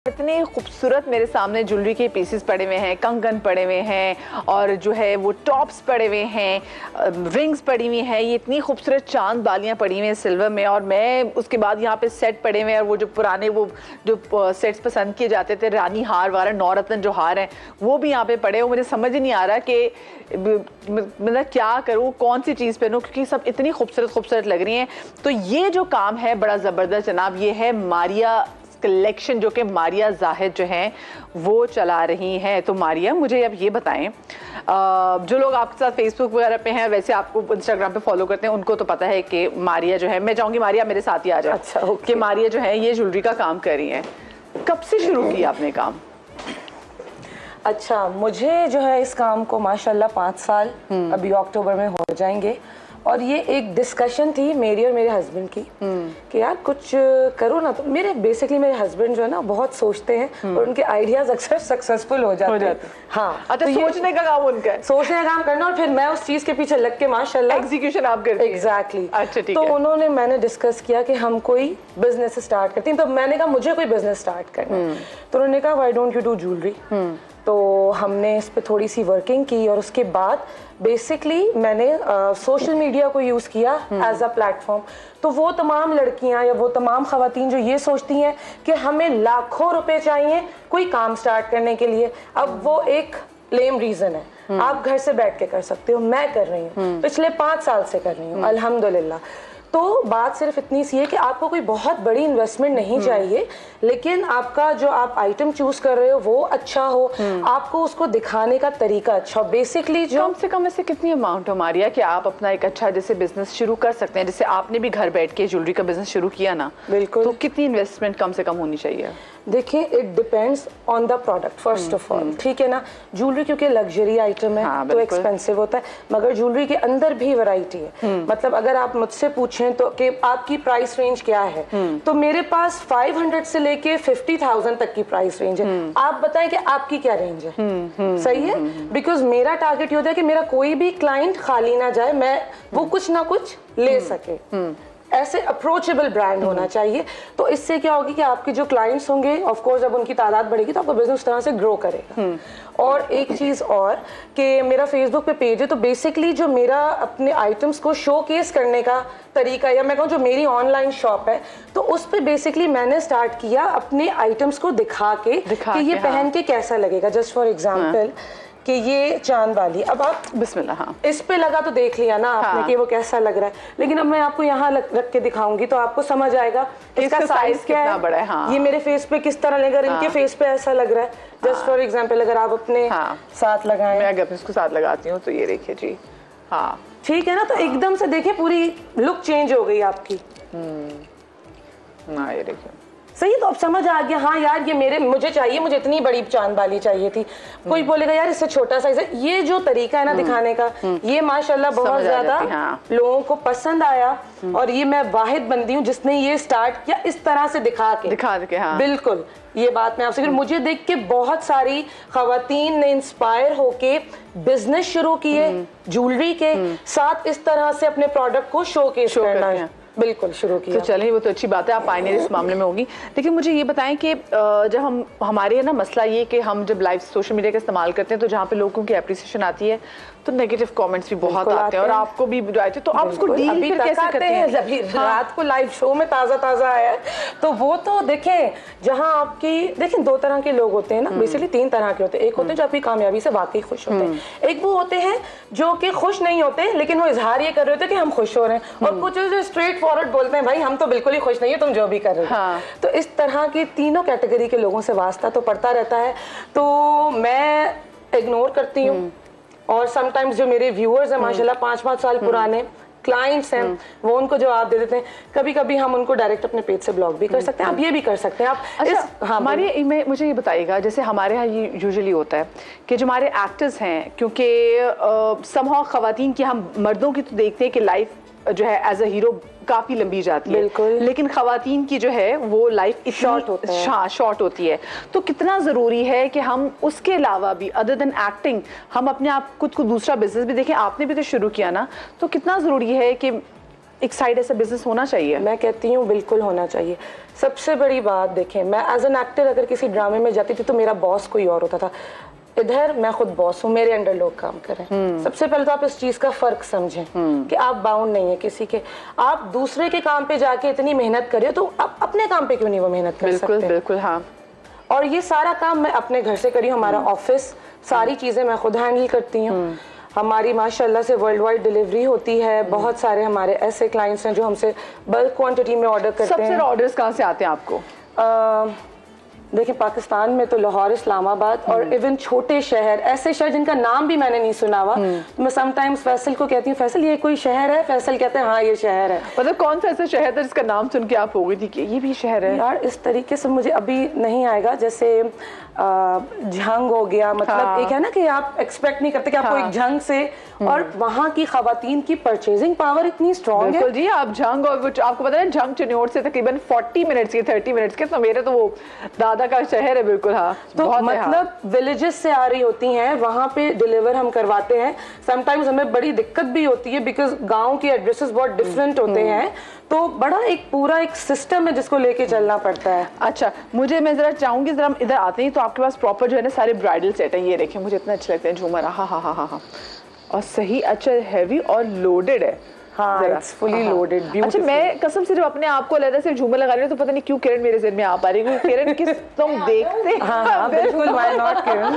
इतने खूबसूरत मेरे सामने ज्वेलरी के पीसेस पड़े हुए हैं, कंगन पड़े हुए हैं और जो है वो टॉप्स पड़े हुए हैं, रिंग्स पड़ी हुई हैं, ये इतनी खूबसूरत चांद बालियां पड़ी हुई हैं सिल्वर में। और मैं उसके बाद यहाँ पे सेट पड़े हुए हैं और वो जो पुराने वो जो सेट्स पसंद किए जाते थे, रानी हार वाला नौरत्न जो हार हैं वो भी यहाँ पे पड़े हैं। मुझे समझ ही नहीं आ रहा कि मतलब क्या करूँ, कौन सी चीज़ पहनूँ, क्योंकि सब इतनी खूबसूरत खूबसूरत लग रही हैं। तो ये जो काम है बड़ा ज़बरदस्त जनाब, ये है मारिया कलेक्शन जो कि मारिया जाहिद जो हैं वो चला रही हैं। तो मारिया मुझे अब ये बताएं, जो लोग आपके साथ फेसबुक वगैरह पे हैं, वैसे आपको इंस्टाग्राम पे फॉलो करते हैं, उनको तो पता है कि मारिया जो है, मैं चाहूँगी मारिया मेरे साथ ही आ जाए। अच्छा, okay। कि मारिया जो है ये ज्वेलरी का काम कर रही हैं। कब से शुरू किया आपने काम? अच्छा, मुझे जो है इस काम को माशाल्लाह 5 साल अभी अक्टूबर में हो जाएंगे। और ये एक डिस्कशन थी मेरी और मेरे हस्बैंड की कि यार कुछ करो ना। तो मेरे हस्बैंड जो है ना बहुत सोचते हैं और उनके आइडियाज अक्सर सक्सेसफुल हो जाते हैं। हाँ, अच्छा, तो सोचने का काम उनका है, सोचने का काम करना और फिर मैं उस चीज के पीछे लग के माशाल्लाह एग्जीक्यूशन आप करते हैं। एग्जैक्टली। अच्छा, ठीक तो है। उन्होंने मैंने डिस्कस किया कि हम कोई बिजनेस स्टार्ट करते हैं। तो मैंने कहा मुझे कोई बिजनेस स्टार्ट करना है। तो उन्होंने कहा why don't you do jewellery. तो हमने इस पे थोड़ी सी वर्किंग की और उसके बाद बेसिकली मैंने सोशल मीडिया को यूज़ किया एज अ प्लेटफॉर्म। तो वो तमाम लड़कियां या वो तमाम खवातीन जो ये सोचती हैं कि हमें लाखों रुपए चाहिए कोई काम स्टार्ट करने के लिए, अब वो एक लेम रीज़न है। आप घर से बैठ के कर सकते हो, मैं कर रही हूँ, पिछले 5 साल से कर रही हूँ अल्हम्दुलिल्लाह। तो बात सिर्फ इतनी सी है कि आपको कोई बहुत बड़ी इन्वेस्टमेंट नहीं चाहिए, लेकिन आपका जो आप आइटम चूज कर रहे हो वो अच्छा हो, आपको उसको दिखाने का तरीका अच्छा हो। बेसिकली जो कम से कम ऐसे कितनी अमाउंट हो मारिया कि आप अपना एक अच्छा जैसे बिजनेस शुरू कर सकते हैं? जैसे आपने भी घर बैठ के ज्वेलरी का बिजनेस शुरू किया ना, बिल्कुल, तो कितनी इन्वेस्टमेंट कम से कम होनी चाहिए? देखिए, it depends on the product first of all, ठीक है ना। ज्वेलरी क्योंकि लग्जरी आइटम है, तो एक्सपेंसिव होता है, मगर ज्वेलरी के अंदर भी वैरायटी है। मतलब अगर आप मुझसे पूछें तो कि आपकी प्राइस रेंज क्या है, तो मेरे पास 500 से लेके 50,000 तक की प्राइस रेंज है। आप बताएं कि आपकी क्या रेंज है? सही है, बिकॉज मेरा टारगेट ये होता है कि मेरा कोई भी क्लाइंट खाली ना जाए, मैं वो कुछ ना कुछ ले सके। ऐसे अप्रोचेबल ब्रांड होना चाहिए। तो इससे क्या होगी कि आपके जो क्लाइंट्स होंगे, ऑफ कोर्स जब उनकी तादाद बढ़ेगी तो आपका बिजनेस उस तरह से ग्रो करेगा। और एक चीज और कि मेरा फेसबुक पे पेज है, तो बेसिकली जो मेरा अपने आइटम्स को शोकेस करने का तरीका, या मैं कहूँ जो मेरी ऑनलाइन शॉप है, तो उस पे बेसिकली मैंने स्टार्ट किया अपने आइटम्स को दिखा के कि ये पहन के कैसा लगेगा। जस्ट फॉर एग्जाम्पल कि ये चांद वाली, अब आप बिस्मिल्लाह, हाँ, इस पे लगा तो देख लिया ना आपने कि वो कैसा लग रहा है, लेकिन अब मैं आपको यहाँ रख के दिखाऊंगी तो आपको समझ आएगा इसका साइज क्या है, बड़ा है। हाँ। ये मेरे फेस पे किस तरह लगेगा, इनके फेस पे ऐसा लग रहा है। जस्ट फॉर एग्जांपल अगर आप अपने साथ लगाएं, मैं अगर इसको साथ लगाती हूँ तो ये देखिए जी, हाँ ठीक है ना। तो एकदम से देखिए पूरी लुक चेंज हो गई आपकी। ना ये देखिए सही, तो अब समझ आ गया। हाँ यार, ये मुझे चाहिए, मुझे इतनी बड़ी चांद वाली चाहिए थी। कोई बोलेगा यार इससे छोटा साइज है। ये जो तरीका है ना दिखाने का, ये माशाल्लाह बहुत ज्यादा लोगों को पसंद आया। और ये मैं वाहिद बंदी हूँ जिसने ये स्टार्ट किया इस तरह से दिखा के। हाँ। बिल्कुल, ये बात मैं आपसे, मुझे देख के बहुत सारी खवातीन ने इंस्पायर होके बिजनेस शुरू किए ज्वेलरी के साथ, इस तरह से अपने प्रोडक्ट को शोकेस करना बिल्कुल शुरू किया। तो चलिए, वो तो अच्छी बात है, आप पायनियर इस मामले में होगी। लेकिन मुझे ये बताएं कि जब हमारे ना मसला ये कि हम जब लाइव सोशल मीडिया का इस्तेमाल करते हैं तो जहाँ पे लोगों की अप्रिसिएशन आती है तो नेगेटिव कमेंट्स भी बहुत आते हैं और आपको भी आए थे, तो आप उसको डील फिर कैसे करते हैं? अभी रात को लाइव शो में ताज़ा आया है, तो वो तो देखें, जहाँ आपकी देखें 2 तरह के लोग होते हैं ना, बेसिकली 3 तरह के होते हैं। एक होते हैं जो आपकी कामयाबी से वाकई खुश होते हैं, एक वो होते हैं जो कि खुश नहीं होते लेकिन वो इजहार ये कर रहे होते हैं कि हम खुश हो रहे हैं, और कुछ जो स्ट्रेट फॉरवर्ड बोलते हैं भाई हम तो बिल्कुल ही खुश नहीं है, तुम जो भी कर रहे हो। तो इस तरह की तीनों कैटेगरी के लोगों से वास्ता तो पड़ता रहता है, तो मैं इग्नोर करती हूँ। और समटाइम्स जो मेरे व्यूअर्स हैं माशाल्लाह 5-5 साल पुराने क्लाइंट्स हैं, वो उनको जवाब दे देते हैं। कभी कभी हम उनको डायरेक्ट अपने पेज से ब्लॉग भी कर सकते हैं, आप ये भी कर सकते हैं। आप अच्छा, हमारे मुझे ये बताइएगा, जैसे हमारे यहाँ ये यूजुअली होता है कि जो हमारे एक्टर्स हैं, क्योंकि समहाउ खवातीन की, हम मर्दों की तो देखते हैं कि लाइफ जो है एज अ हीरो काफी लंबी जाती है, लेकिन खवातीन की जो है वो लाइफ शॉर्ट होती है। तो कितना जरूरी है कि हम उसके अलावा भी, अदर देन एक्टिंग, हम अपने आप खुद को दूसरा बिजनेस भी देखें। आपने भी तो शुरू किया ना, तो कितना जरूरी है कि एक साइड ऐसा बिजनेस होना चाहिए? मैं कहती हूँ बिल्कुल होना चाहिए। सबसे बड़ी बात देखें, मैं एज एन एक्टर अगर किसी ड्रामे में जाती थी तो मेरा बॉस कोई और होता था, इधर मैं खुद बॉस हूँ, मेरे अंडर लोग काम करें। सबसे पहले तो आप इस चीज का फर्क समझें कि आप बाउंड नहीं है किसी के। आप दूसरे के काम पे जाके इतनी मेहनत करिए तो आप अपने काम पे क्यों नहीं वो मेहनत कर सकते? बिल्कुल बिल्कुल, हाँ। और ये सारा काम मैं अपने घर से करी हूँ, हमारा ऑफिस, सारी चीजें मैं खुद हैंडल करती हूँ। हमारी माशाल्लाह से वर्ल्ड वाइड डिलीवरी होती है। बहुत सारे हमारे ऐसे क्लाइंट्स हैं जो हमसे बल्क क्वांटिटी में ऑर्डर करते हैं। सबसे ऑर्डर्स कहाँ से आते हैं आपको? देखिए पाकिस्तान में तो लाहौर, इस्लामाबाद और इवन छोटे शहर, ऐसे शहर जिनका नाम भी मैंने नहीं सुना हुआ, तो मैं समटाइम्स फैसल को कहती हूँ, फैसल ये कोई शहर है? फैसल कहते हैं हाँ ये शहर है। मतलब कौन सा ऐसा शहर था जिसका नाम सुन के आप हो गई थी कि ये भी शहर है? यार इस तरीके से मुझे अभी नहीं आएगा, जैसे झंग हो गया, मतलब एक है ना कि आप एक्सपेक्ट नहीं करते कि आपको एक झंग से, और वहाँ की खवातीन की परचेजिंग पावर इतनी स्ट्रॉन्ग है जी। आप झंग, और आपको पता है झंग चिन्योट से तकरीबन 40 मिनट्स के 30 मिनट्स के, तो मेरे तो वो दादा का शहर है बिल्कुल। हाँ, तो मतलब विलेजेस से आ रही होती हैं, वहाँ पे डिलीवर हम करवाते हैं। समटाइम्स हमें बड़ी दिक्कत भी होती है बिकॉज गाँव के एड्रेसेस बहुत डिफरेंट होते हैं, तो बड़ा एक पूरा एक सिस्टम है जिसको लेके चलना पड़ता है। अच्छा, मैं जरा चाहूंगी, जरा इधर आते हैं तो आपके पास प्रॉपर जो है ना सारे ब्राइडल सेट हैं। ये देखिए, मुझे इतना अच्छा लगता है झूमर। हाँ हाँ हाँ हाँ हाँ, और सही, अच्छा हैवी और लोडेड है। हाँ, इट्स फुली लोडेड, ब्यूटीफुल। अच्छा, मैं कसम सिर्फ अपने आप को अलग से झूमर लगा रही हूँ तो पता नहीं क्यों किरण मेरे ज़हन में आ पा रही है। किरण किस तुम देखते? हाँ, बिल्कुल, व्हाई नॉट किरण।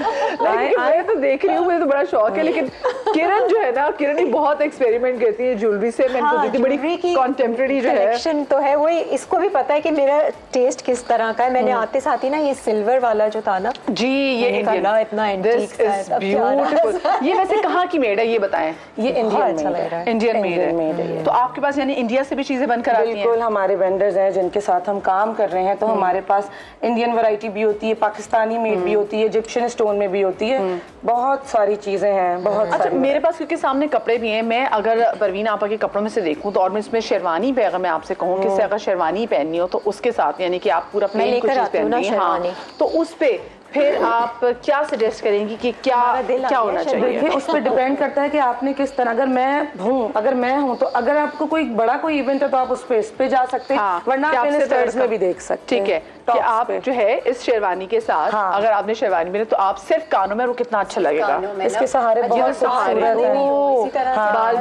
मैं तो देख रही हूँ, मुझे तो बड़ा शौक है, लेकिन किरण जो है ना, किरण ही बहुत एक्सपेरिमेंट करती है ज्वेलरी से। मैंने बड़ी कंटेम्प्रेरी जो है तो है, वही इसको भी पता है कि मेरा टेस्ट किस तरह का है। मैंने आते साथ ही ना ये सिल्वर वाला जो था ना जी, ये इंडियन, इतना एंटीक है, ब्यूटीफुल। ये वैसे कहाँ की मेड है ये बताएं? ये इंडियन मेड है। तो आपके पास यानी इंडिया से भी चीजें बनकर आती हैं? बिल्कुल, हमारे वेंडर्स हैं जिनके साथ हम काम कर रहे हैं, तो हमारे पास इंडियन वैरायटी भी होती है, पाकिस्तानी मेड भी होती है, इजिप्शियन स्टोन में भी होती है, बहुत सारी चीजें हैं, बहुत अच्छा, मेरे पास क्योंकि सामने कपड़े भी हैं, मैं अगर परवीन आपा के कपड़ों में से देखूं तो, और मैं इसमें शेरवानी पे अगर मैं आपसे कहूँ कि अगर शेरवानी पहननी हो तो उसके साथ यानी कि आप पूरा प्लेन कुछ चीज पहननी है, हाँ, तो उस पे फिर आप क्या सजेस्ट करेंगी कि क्या होना चाहिए? देखिए, उस पर डिपेंड करता है कि आपने किस तरह, अगर मैं हूँ तो अगर आपको कोई बड़ा कोई इवेंट है तो आप उस पे जा सकते हैं, वरना आप स्टर्स में भी देख सकते हैं। ठीक है कि आप जो है इस शेरवानी के साथ, अगर आपने शेरवानी में तो आप सिर्फ कानों में, वो कितना अच्छा लगेगा, इसके सहारे बहुत खूबसूरत है, बाल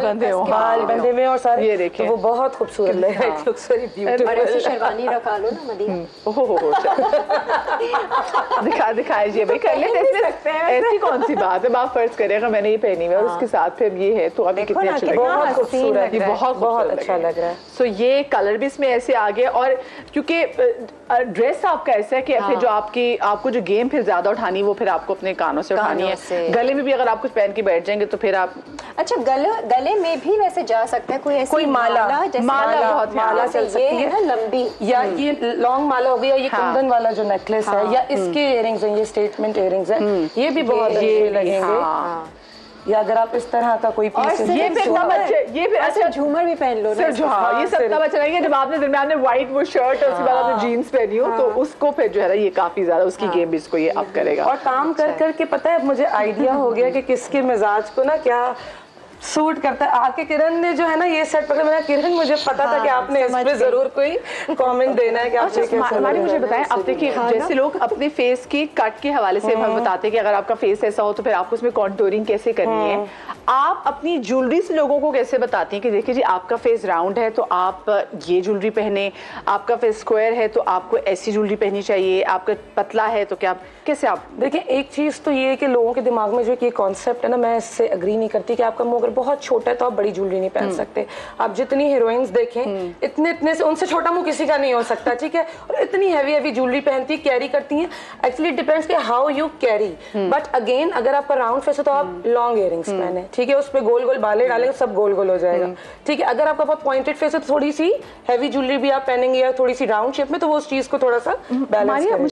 बंधे हुए और सारे, ये देखिए वो बहुत खूबसूरत लग रहा है, लुक्स वेरी ब्यूटीफुल। शेरवानी रखा लो ना मदीना। दिखाइए भाई, कर लेते हैं। ऐसी कौन सी बात है, आप फर्ज करें अगर मैंने ये पहनी हुई है और उसके साथ फिर ये है तो अभी कितनी अच्छी लग रही है, बहुत खूबसूरत, बहुत अच्छा लग रहा है। सो ये कलर भी इसमें ऐसे आ गया, और क्योंकि ड्रेस आपका ऐसा है कि फिर जो आपको जो गेम फिर ज्यादा उठानी, वो फिर आपको अपने कानों से उठानी है। गले में भी अगर आप कुछ पहन के बैठ जाएंगे तो फिर आप, अच्छा, गले में भी वैसे जा सकते हैं, कोई माला चल सकती है, लंबी, या ये लॉन्ग माला हो गया, ये कुंदन वाला जो नेकलेस है, या इसके इयरिंग्स हैं, ये स्टेटमेंट इयरिंग्स हैं, ये भी बहुत अच्छे लगेंगे। या अगर आप इस तरह का कोई पीस, ये फिर अच्छा झूमर भी पहन लो ना, ये सब तब अच्छा लगेगा जब आपने दरमियान में व्हाइट वो शर्ट और उसके बाद आपने जीन्स पहनी हो, तो उसको फिर जो है ना ये काफी ज्यादा उसकी गेम भी इसको ये अप करेगा। और काम कर करके पता है मुझे आइडिया हो गया कि किसके मिजाज को ना क्या सूट करता है। आके किरण ने जो है ना ये सेट पकड़ा, मैंने किरण मुझे पता था कि आपने इस पे जरूर कोई कमेंट देना है कि आपने कैसा लगा। मुझे बताएं, अब देखिए जैसे लोग अपने फेस की कट के हवाले से हम बताते हैं कि अगर आपका फेस ऐसा हो तो फिर आपको उसमें कॉन्टूरिंग कैसे करनी है, आप अपनी ज्वेलरी से लोगों को कैसे बताती हैं कि देखिए जी आपका फेस राउंड है तो आप ये ज्वेलरी पहने, आपका फेस स्क्वायर है तो आपको ऐसी ज्वेलरी पहननी चाहिए, आपका पतला है तो क्या, कैसे आप? देखिए, एक चीज तो ये है कि लोगों के दिमाग में जो ये कॉन्सेप्ट है ना, मैं इससे अग्री नहीं करती कि आपका मुंह अगर बहुत छोटा है तो आप बड़ी ज्वेलरी नहीं पहन सकते। आप जितनी हीरोइंस देखें, इतने से उनसे छोटा मुंह किसी का नहीं हो सकता, ठीक है, और इतनी हैवी ज्वेलरी पहनती, कैरी करती हैं। एक्चुअली डिपेंड्स कि how you carry, but again अगर आपका राउंड फेस है तो आप लॉन्ग इयरिंग्स पहने, ठीक है, उस पर गोल गोल बाले डालेंगे, सब गोल गोल हो जाएगा, ठीक है। अगर आपका बहुत पॉइंटेड फेस है तो थोड़ी सी हैवी ज्वेलरी भी आप पहनेंगे या थोड़ी सी राउंड शेप में, तो वो उस चीज को थोड़ा सा बैलेंस करेंगे।